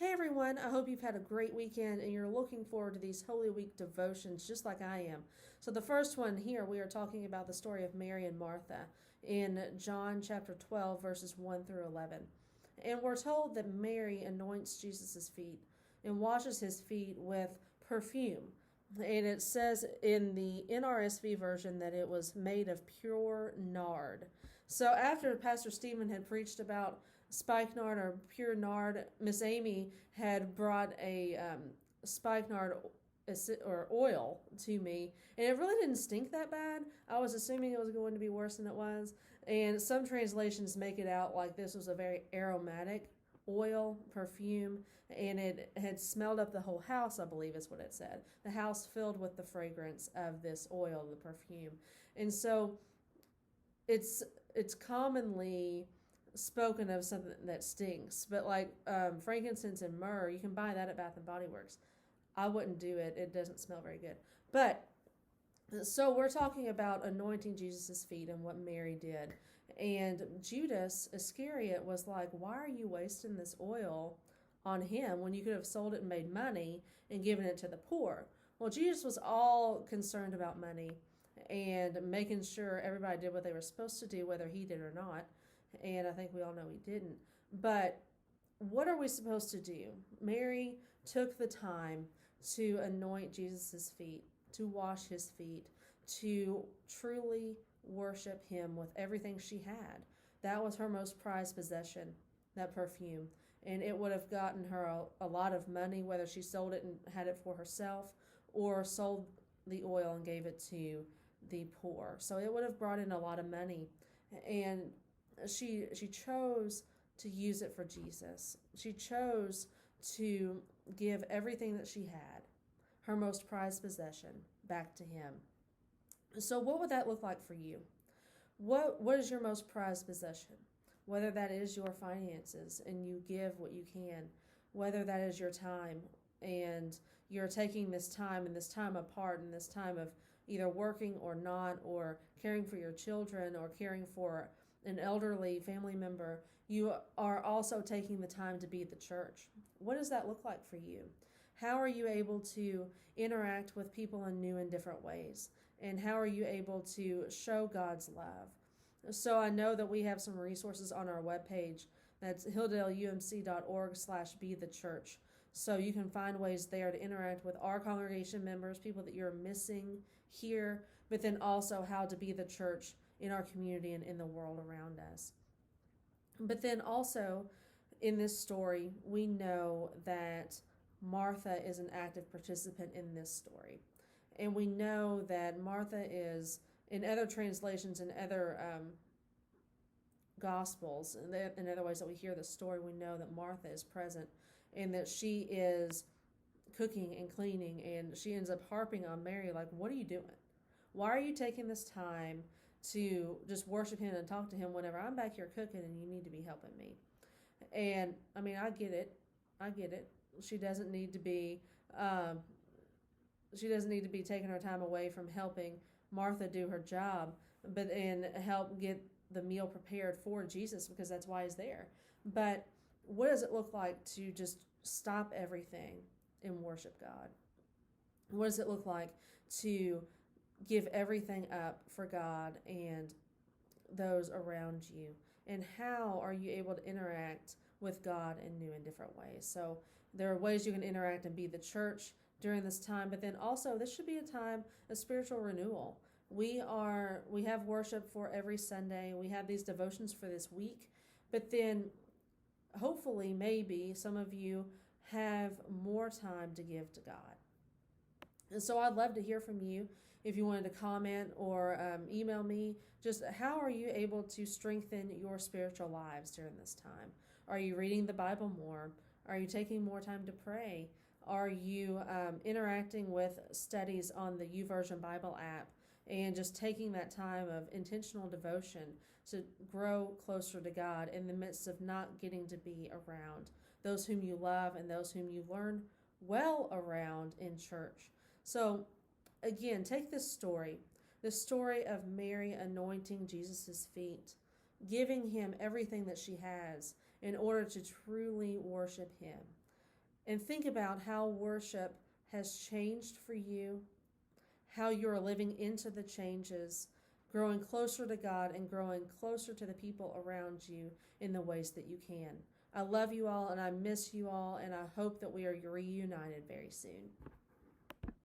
Hey everyone, I hope you've had a great weekend and you're looking forward to these Holy Week devotions just like I am. So, the first one here, we are talking about the story of Mary and Martha in John chapter 12, verses 1 through 11. And we're told that Mary anoints Jesus' feet and washes his feet with perfume. And it says in the NRSV version that it was made of pure nard. So after Pastor Stephen had preached about spikenard or pure nard, Miss Amy had brought a spikenard or oil to me, and it really didn't stink that bad. I was assuming it was going to be worse than it was, and some translations make it out like this was a very aromatic oil, perfume, and it had smelled up the whole house, I believe is what it said. The house filled with the fragrance of this oil, the perfume. And so it's commonly spoken of something that stinks, but like frankincense and myrrh, you can buy that at Bath and Body Works. I wouldn't do it. It doesn't smell very good. But so we're talking about anointing Jesus' feet and what Mary did. And Judas Iscariot was like, why are you wasting this oil on him when you could have sold it and made money and given it to the poor? Well, Jesus was all concerned about money and making sure everybody did what they were supposed to do, whether he did or not. And I think we all know he didn't. But what are we supposed to do? Mary took the time to anoint Jesus' feet, to wash his feet, to truly worship him with everything she had. That was her most prized possession, that perfume. And it would have gotten her a lot of money, whether she sold it and had it for herself or sold the oil and gave it to the poor. So it would have brought in a lot of money. And she chose to use it for Jesus. She chose to give everything that she had, her most prized possession, back to him. So what would that look like for you? What is your most prized possession? Whether that is your finances and you give what you can, whether that is your time and you're taking this time and this time apart and this time of either working or not, or caring for your children or caring for an elderly family member, you are also taking the time to be at the church. What does that look like for you? How are you able to interact with people in new and different ways? And how are you able to show God's love? So I know that we have some resources on our webpage. That's hilldaleumc.org/be-the-church. So you can find ways there to interact with our congregation members, people that you're missing here, but then also how to be the church in our community and in the world around us. But then also in this story, we know that Martha is an active participant in this story. And we know that Martha is, in other translations and other Gospels, and in other ways that we hear the story, we know that Martha is present and that she is cooking and cleaning, and she ends up harping on Mary, like, what are you doing? Why are you taking this time to just worship him and talk to him whenever I'm back here cooking and you need to be helping me? And I mean, I get it. She doesn't need to be taking her time away from helping Martha do her job, but and help get the meal prepared for Jesus, because that's why he's there. But what does it look like to just stop everything and worship God? What does it look like to give everything up for God and those around you? And how are you able to interact with God in new and different ways? So there are ways you can interact and be the church during this time, but then also this should be a time of spiritual renewal. We have worship for every Sunday. We have these devotions for this week, but then hopefully maybe some of you have more time to give to God. And so I'd love to hear from you. If you wanted to comment or email me, just how are you able to strengthen your spiritual lives during this time? Are you reading the Bible more? Are you taking more time to pray? Are you interacting with studies on the YouVersion Bible app and just taking that time of intentional devotion to grow closer to God in the midst of not getting to be around those whom you love and those whom you learn well around in church? So again, take this story, the story of Mary anointing Jesus' feet, giving him everything that she has in order to truly worship him. and think about how worship has changed for you, how you're living into the changes, growing closer to God and growing closer to the people around you in the ways that you can. I love you all and I miss you all, and I hope that we are reunited very soon.